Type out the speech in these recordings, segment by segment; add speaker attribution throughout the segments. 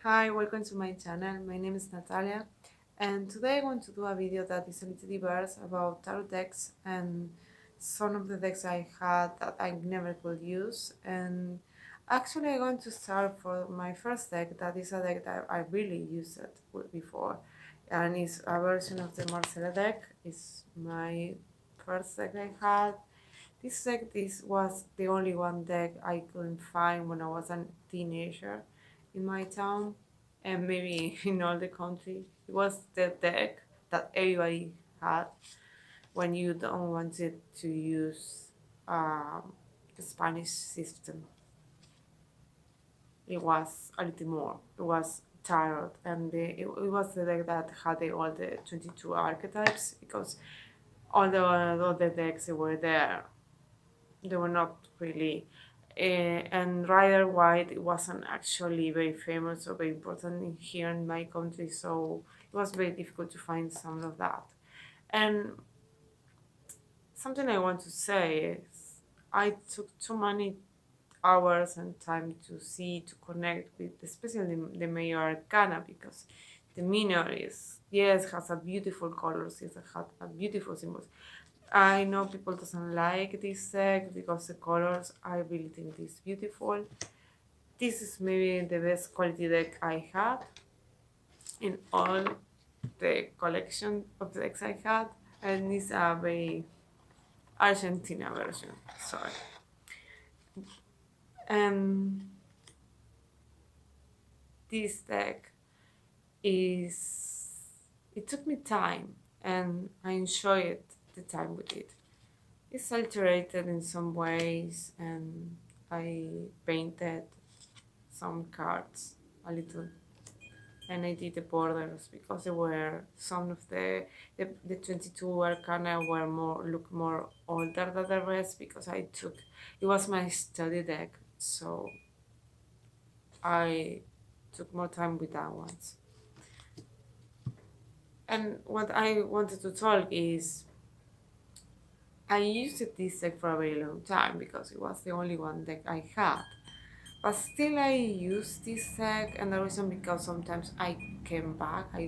Speaker 1: Hi, welcome to my channel. My name is Natalia, and today I want to do a video that is a little diverse about tarot decks and some of the decks I had that I never could use. And actually I'm going to start for my first deck that is a deck that I really used it before, and it's a version of the Marsella deck. It's my first deck I had. This was the only one deck I couldn't find when I was a teenager in my town and maybe in all the country. It was the deck that everybody had when you don't want it to use the Spanish system. It was a little more. It was tarot, and it was the deck that had all the 22 archetypes, because all the other decks that were there, they were not really. And Rider White, it wasn't actually very famous or very important here in my country, so it was very difficult to find some of that. And something I want to say is I took too many hours and time to connect with, especially the major arcana, because the minor is, yes, has a beautiful colors, it has a beautiful symbols. I know people doesn't like this deck because the colors, I really think it's beautiful. This is maybe the best quality deck I had in all the collection of decks I had, and it's a very Argentina version, sorry. And this deck is, it took me time and I enjoyed the time with it. It's alterated in some ways, and I painted some cards a little, and I did the borders because there were some of the 22 arcana were look more older than the rest, because I took, it was my study deck, so I took more time with that ones. And what I wanted to talk is, I used this deck for a very long time because it was the only one deck I had. But still I use this deck, and the reason because sometimes I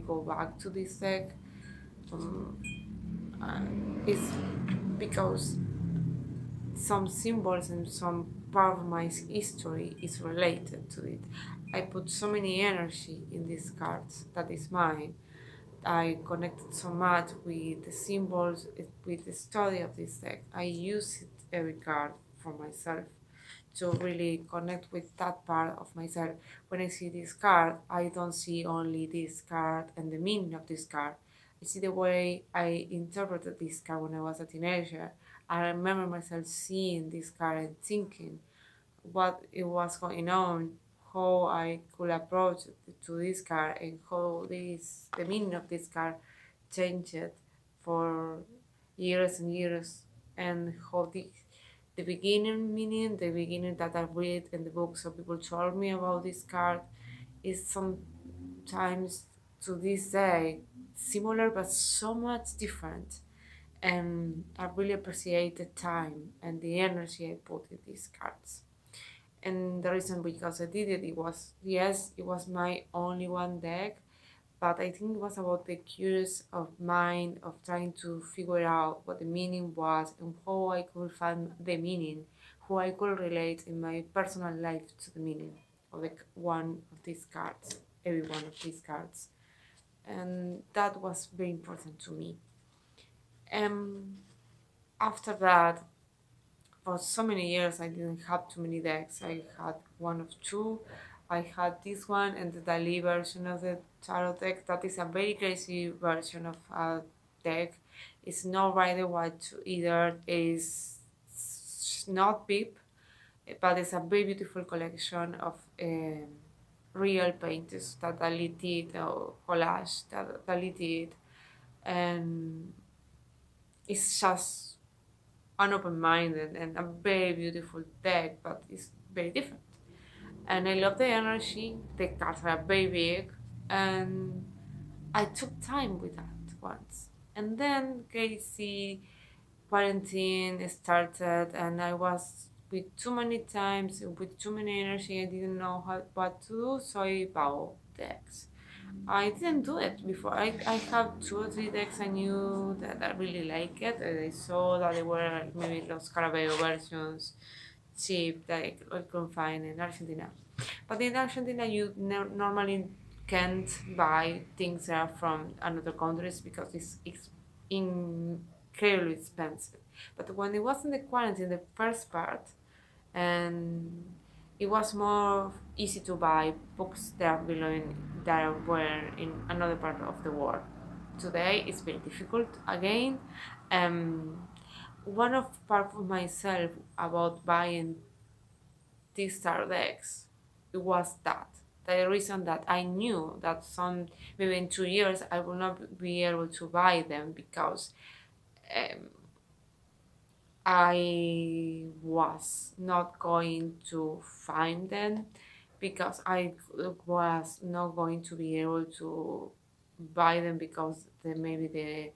Speaker 1: go back to this deck. It's because some symbols and some part of my history is related to it. I put so many energy in these cards that is mine. I connected so much with the symbols, with the study of this deck. I use it every card for myself to really connect with that part of myself. When I see this card, I don't see only this card and the meaning of this card. I see the way I interpreted this card when I was a teenager. I remember myself seeing this card and thinking what it was going on, how I could approach to this card, and how the meaning of this card changed for years and years, and how the beginning meaning, the beginning that I read in the books of people told me about this card, is sometimes to this day similar but so much different. And I really appreciate the time and the energy I put in these cards. And the reason because I did it, it was, yes, it was my only one deck, but I think it was about the curious of mind of trying to figure out what the meaning was and how I could find the meaning, how I could relate in my personal life to the meaning of one of these cards, every one of these cards. And that was very important to me. And after that, for so many years I didn't have too many decks. I had one of two. I had this one and the Dali version of the tarot deck. That is a very crazy version of a deck. It's not Rider White either. It's not Pip, but it's a very beautiful collection of real paintings that Dali did, or collage that Dali did. And it's just an open-minded and a very beautiful deck, but it's very different. And I love the energy. The cards are very big, and I took time with that once. And then crazy quarantine started, and I was with too many times, with too many energy. I didn't know what to do, so I bought decks. I didn't do it before. I have 2 or 3 decks I knew that I really like it. And I saw that they were maybe Los Caraballo versions, cheap, that I couldn't find in Argentina. But in Argentina, you normally can't buy things that are from another countries because it's incredibly expensive. But when it was in the quarantine, the first part, and it was more easy to buy books that were in another part of the world. Today it's very difficult again. Um, one of part of myself about buying these star decks, it was that the reason that I knew that some maybe in 2 years I will not be able to buy them because um, I was not going to find them because I was not going to be able to buy them because maybe the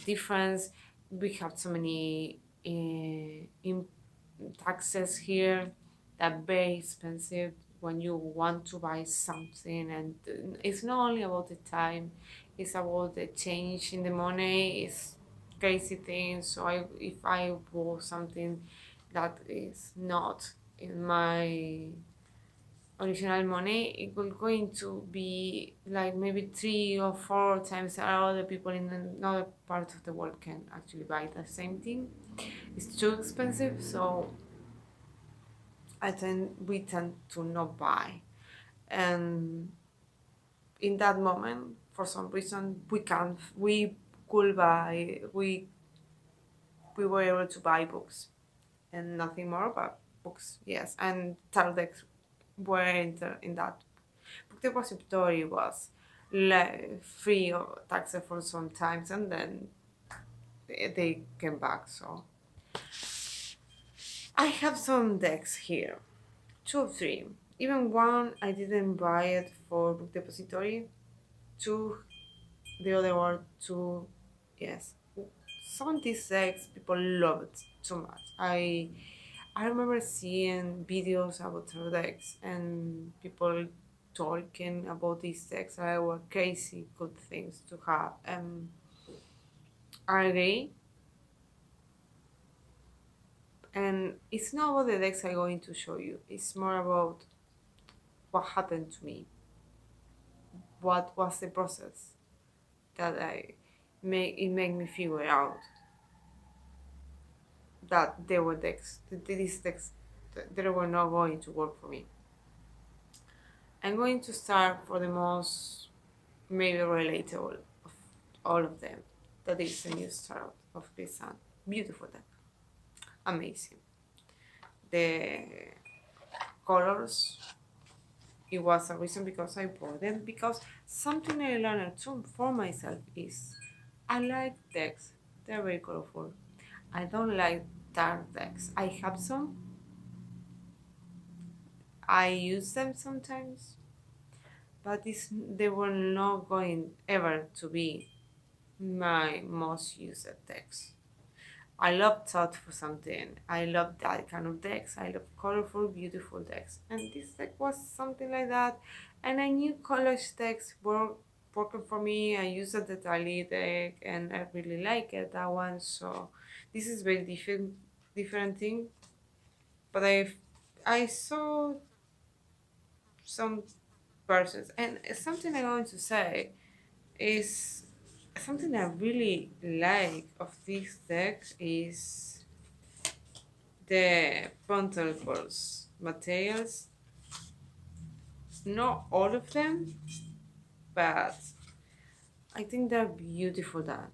Speaker 1: difference, we have so many in taxes here that very expensive when you want to buy something, and it's not only about the time, it's about the change in the money. It's crazy thing. So if I bought something that is not in my original money, it will going to be like maybe 3 or 4 times that other people in another part of the world can actually buy the same thing. It's too expensive, so we tend to not buy. And in that moment, for some reason, we could buy, we were able to buy books and nothing more but books, yes. And tarot decks were in that book depository was free of taxes for some times, and then they came back. So I have some decks here, 2 or 3. Even one I didn't buy it for book depository. Two, the other one, two, yes. Some of these decks people love it so much. I remember seeing videos about tarot decks and people talking about these decks. I were crazy good things to have. I agree. And it's not about the decks I'm going to show you. It's more about what happened to me. What was the process that it made me figure out that there were decks, these decks, they were not going to work for me. I'm going to start for the most maybe relatable of all of them. That is the new start of this sun. Beautiful deck. Amazing. The colors, it was a reason because I bought them. Because something I learned too for myself is I like decks. They're very colorful. I don't like dark decks. I have some. I use them sometimes, but they were not going ever to be my most used decks. I love thought for something. I love that kind of decks. I love colorful, beautiful decks. And this deck was something like that. And I knew college decks were working for me. I used the Dali deck and I really like it, that one. So this is very different thing. But I saw some persons, and something I'm going to say is something I really like of this deck is the frontal balls materials. Not all of them, but I think they're beautiful done.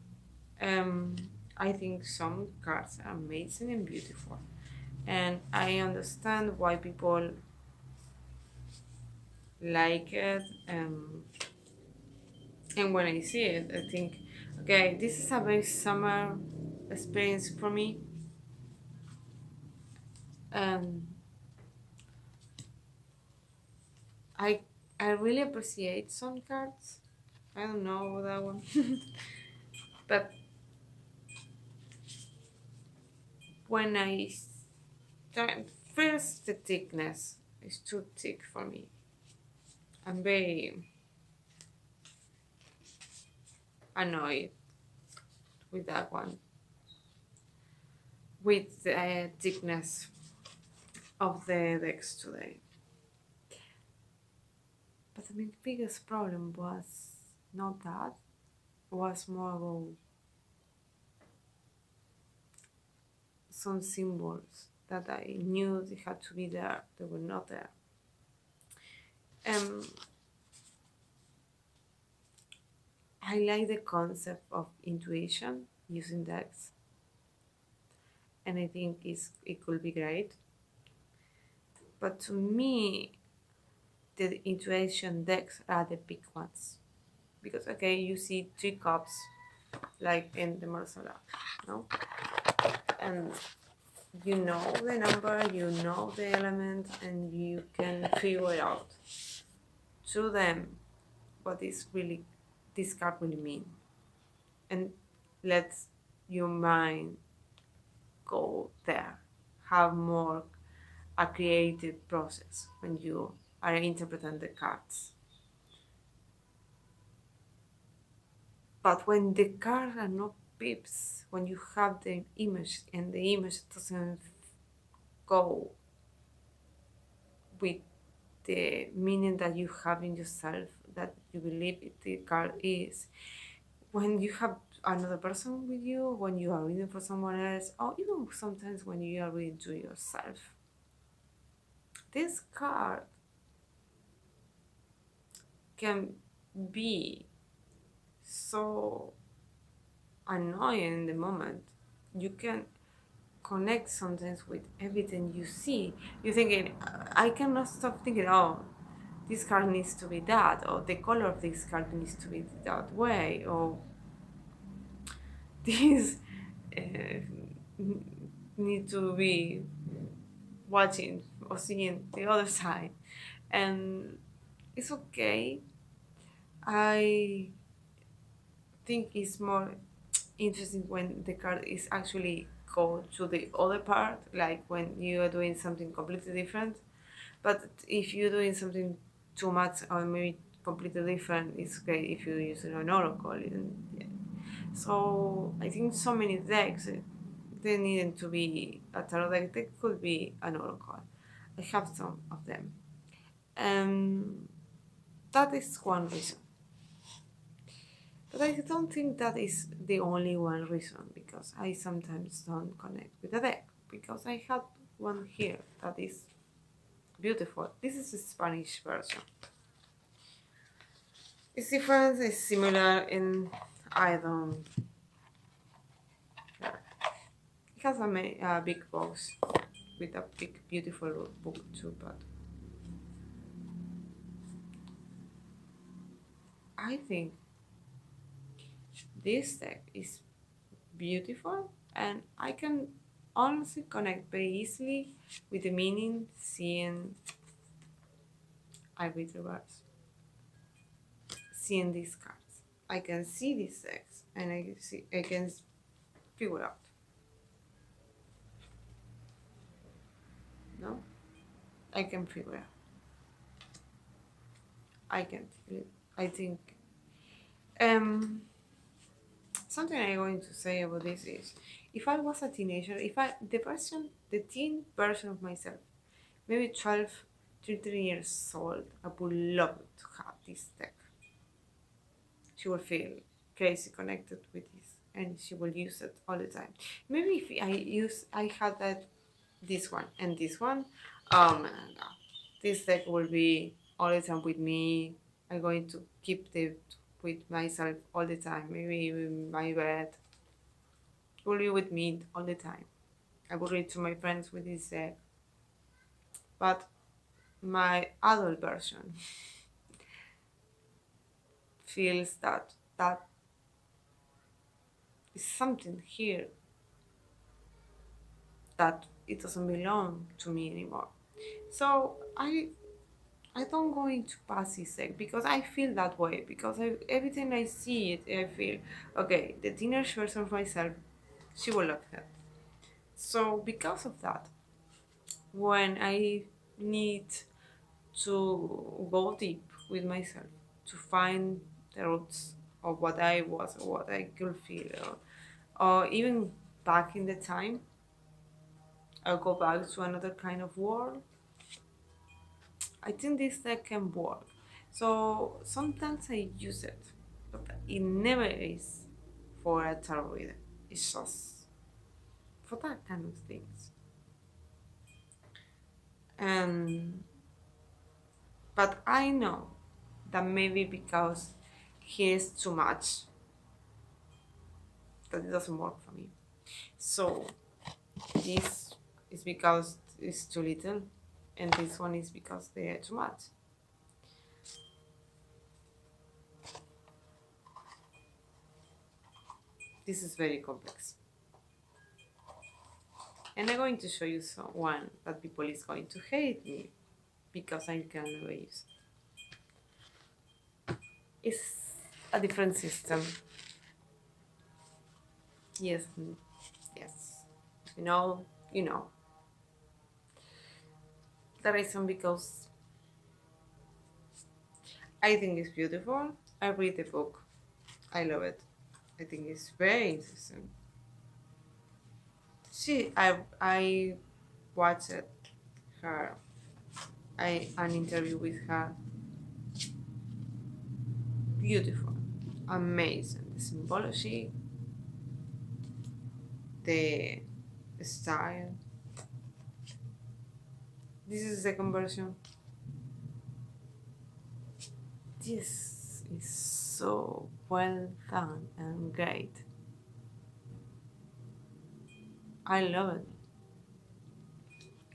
Speaker 1: Um, I think some cards are amazing and beautiful, and I understand why people like it. And when I see it, I think, okay, this is a very summer experience for me. Um, I I really appreciate some cards. I don't know about that one, but when I First, the thickness is too thick for me. I'm very annoyed with that one, with the thickness of the decks today. But the biggest problem was not that, was more about some symbols that I knew they had to be there, they were not there. Um, I like the concept of intuition using decks, and I think it could be great. But to me, the intuition decks are the big ones. Because, okay, you see 3 cups, like in the Marsella, no? And you know the number, you know the element, and you can figure out through them what is really this card really mean. And let your mind go there. Have more a creative process when you are interpreting the cards. But when the cards are not pips, when you have the image and the image doesn't go with the meaning that you have in yourself, that you believe the card is, when you have another person with you, when you are reading for someone else, or even sometimes when you are reading to yourself, this card can be so annoying in the moment. You can connect sometimes with everything you see. You're thinking, I cannot stop thinking, oh, this card needs to be that, or the color of this card needs to be that way, or this need to be watching or seeing the other side. And it's okay. I think it's more interesting when the card is actually go to the other part, like when you are doing something completely different. But if you're doing something too much or maybe completely different, it's great if you use an oracle. And yeah. So I think so many decks, they needed to be a tarot deck. They could be an oracle. I have some of them. That is one reason. But I don't think that is the only one reason, because I sometimes don't connect with the deck. Because I had one here that is beautiful. This is the Spanish version. It's different, it's similar, and I don't. It has a big box with a big, beautiful book too, but I think this deck is beautiful, and I can honestly connect very easily with the meaning seeing I read reverse. Seeing these cards. I can see these decks and I can figure out. No? I can figure out. I can feel it. I think something I'm going to say about this is, if I was a teenager, the teen version of myself, maybe 12, 13 years old, I would love to have this deck. She will feel crazy connected with this, and she will use it all the time. Maybe if I had this one and this one, oh man, no. This deck will be all the time with me. I'm going to keep it with myself all the time. Maybe in my bed. It will be with me all the time. I will read to my friends with this deck. But my adult version feels that is something here that it doesn't belong to me anymore. So I don't go into passive sex because I feel that way. Because every time I see it, I feel, okay, the teenage version of myself, she will love it. So because of that, when I need to go deep with myself to find the roots of what I was or what I could feel, or even back in the time, I'll go back to another kind of world. I think this deck can work. So sometimes I use it, but it never is for a tarot reader. It's just for that kind of things. And but I know that maybe because he is too much, that it doesn't work for me. So this is because it's too little, and this one is because they are too much. This is very complex. And I'm going to show you one that people is going to hate me because I can never use it. It's a different system. Yes, yes. You know. The reason because I think it's beautiful. I read the book. I love it. I think it's very interesting. I watched her an interview with her. Beautiful, amazing. The symbology, the style. This is the second version. This is so well done and great. I love it.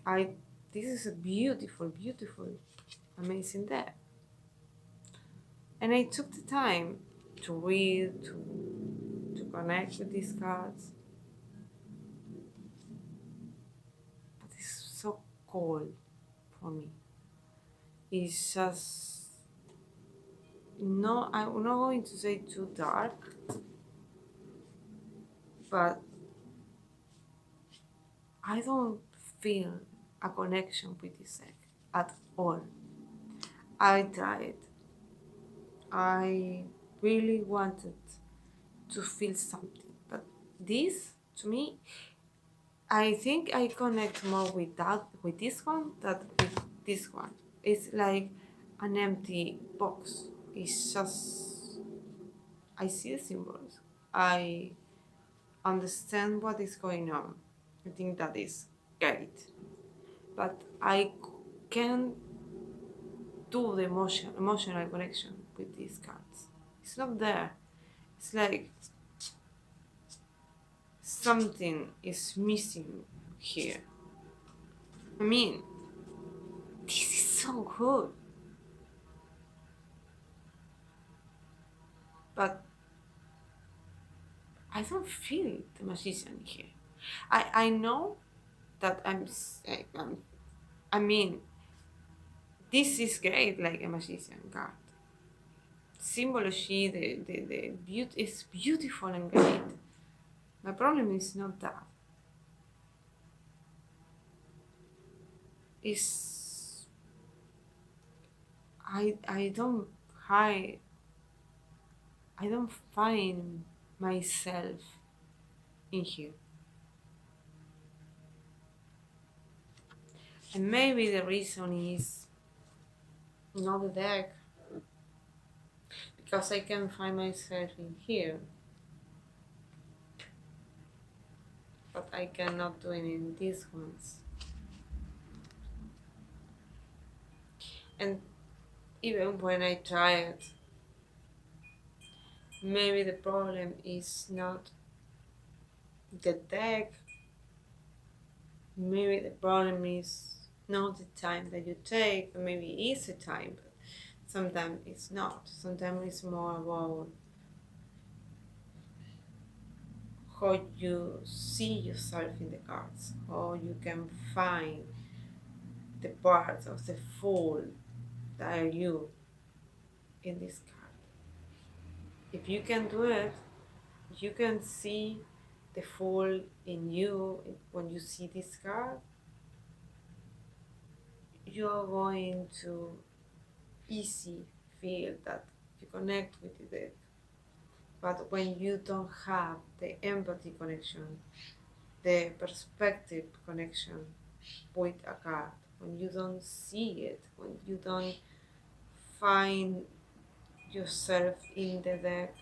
Speaker 1: I this is a beautiful, beautiful, amazing deck. And I took the time to read, to connect with these cards. But it's so cold for me. It's just no, I'm not going to say too dark, but I don't feel a connection with this deck at all. I tried. I really wanted to feel something, but this to me, I think I connect more with this one than with this one. It's like an empty box. It's just I see the symbols. I understand what is going on. I think that is great. But I can't do the emotional connection with these cards. It's not there. It's like something is missing here. I mean, this is so good. But I don't feel the magician here. I know that I mean, this is great like a magician card. Symbology, the beauty is beautiful and great. My problem is not that. It's I don't hide I don't find myself in here. And maybe the reason is not the deck, because I can find myself in here, but I cannot do it in these ones. And even when I try it, maybe the problem is not the deck, maybe the problem is not the time that you take, or maybe it is a time, but sometimes it's not. Sometimes it's more about how you see yourself in the cards, how you can find the parts of the fool that are you in this card. If you can do it, you can see the fool in you when you see this card. you're going to easy feel that you connect with the dead. But when you don't have the empathy connection, the perspective connection with a card, when you don't see it, when you don't find yourself in the deck,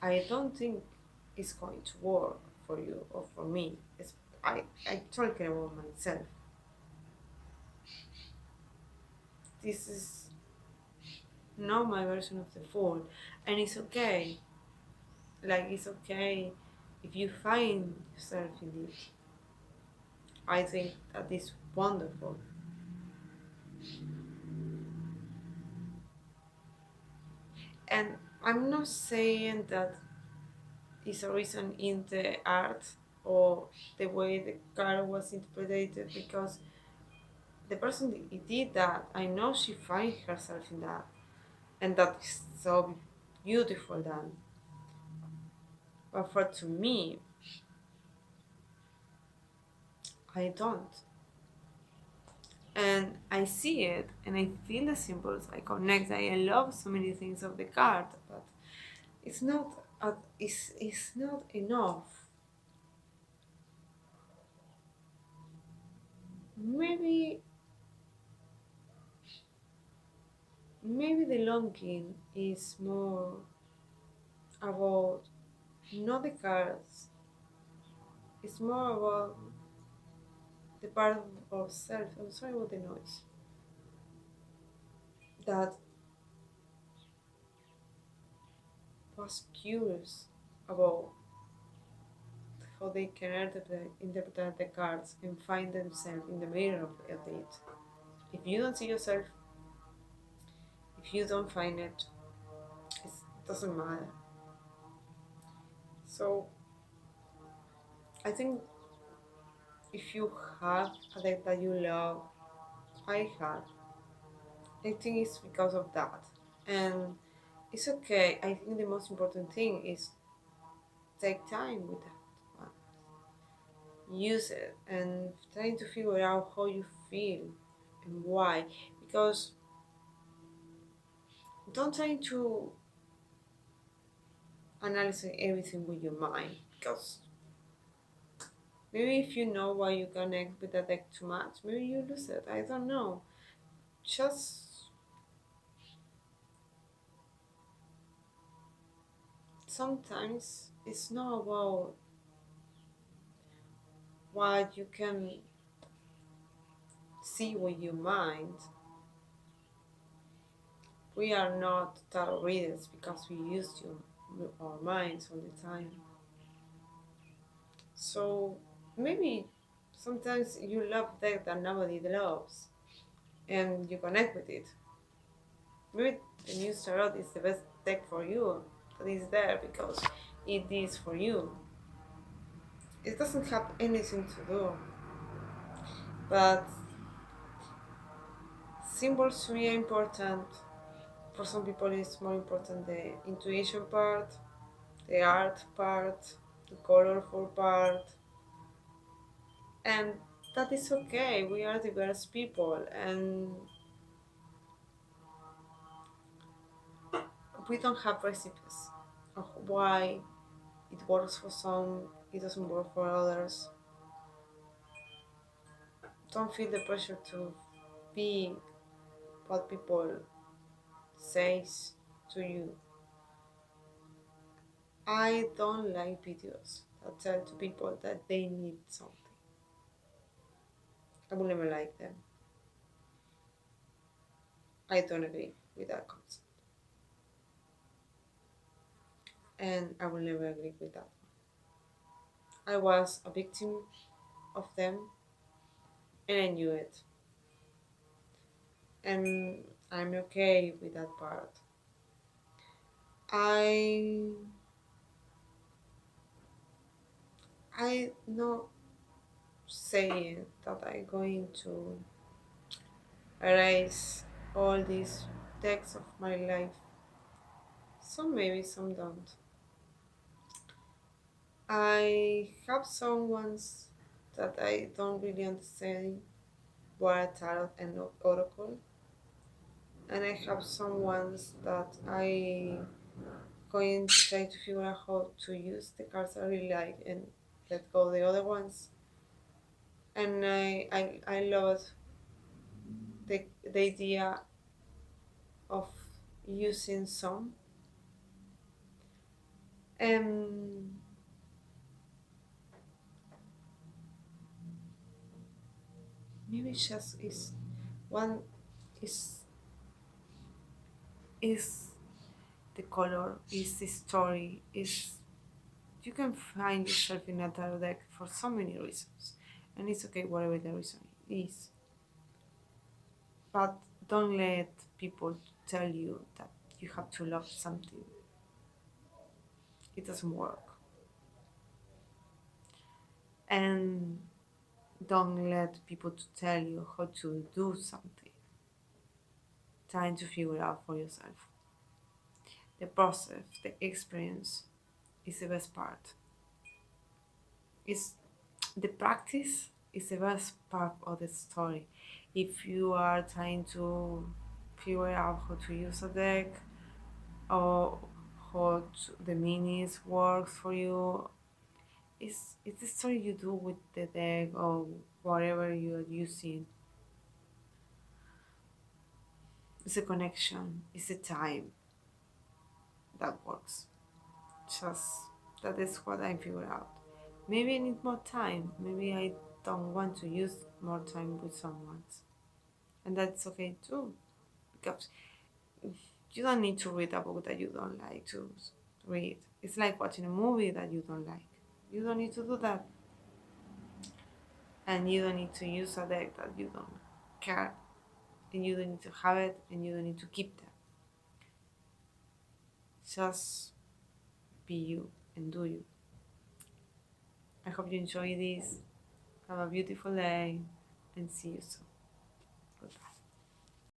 Speaker 1: I don't think it's going to work for you or for me. I talking about myself. This is not my version of the fool, and it's okay. Like it's okay if you find yourself in it. I think that is wonderful. And I'm not saying that it's a reason in the art or the way the card was interpreted because the person that did that, I know she finds herself in that, and that is so beautiful done. But for to me, I don't. And I see it and I feel the symbols, I connect, I love so many things of the card, but it's not it's not enough. Maybe maybe the longing is more about not the cards. It's more about the part of ourselves. I'm sorry about the noise. That was curious about how they can interpret the cards and find themselves in the middle of it. If you don't see yourself, if you don't find it, it doesn't matter. So I think if you have a deck that you love, I have. I think it's because of that. And it's okay. I think the most important thing is take time with that one. Use it and trying to figure out how you feel and why. Because don't try to analyze everything with your mind. Because maybe if you know why you connect with the deck too much, maybe you lose it. I don't know. Just sometimes it's not about what you can see with your mind. We are not tarot readers because we use our minds all the time. So maybe sometimes you love deck that nobody loves and you connect with it. Maybe the Muse Tarot is the best deck for you that is there because it is for you. It doesn't have anything to do, but symbols to me are important. For some people, it's more important the intuition part, the art part, the colorful part, and that is okay. We are diverse people, and we don't have recipes of why it works for some, it doesn't work for others. Don't feel the pressure to be what people says to you. I don't like videos that tell to people that they need something. I will never like them. I don't agree with that concept. And I will never agree with that. I was a victim of them and I knew it. And I'm okay with that part. I not saying that I'm going to erase all these texts of my life. Some maybe, some don't. I have some ones that I don't really understand were tarot and oracle, and I have some ones that I going to try to figure out how to use the cards I really like and let go the other ones. And I love the idea of using some. And maybe just is one is is the color, is the story, is you can find yourself in a tarot deck for so many reasons. And it's okay whatever the reason is. But don't let people tell you that you have to love something. It doesn't work. And don't let people to tell you how to do something. Trying to figure it out for yourself. The process, the experience is the best part. It's the practice is the best part of the story. If you are trying to figure out how to use a deck or the minis works for you, it's the story you do with the deck or whatever you are using. It's a connection, it's a time that works. Just that is what I figured out. Maybe I need more time. Maybe I don't want to use more time with someone. And that's okay too. Because you don't need to read a book that you don't like to read. It's like watching a movie that you don't like. You don't need to do that. And you don't need to use a deck that you don't care. And you don't need to have it and you don't need to keep that. Just be you and do you. I hope you enjoy this. Have a beautiful day and see you soon. Goodbye.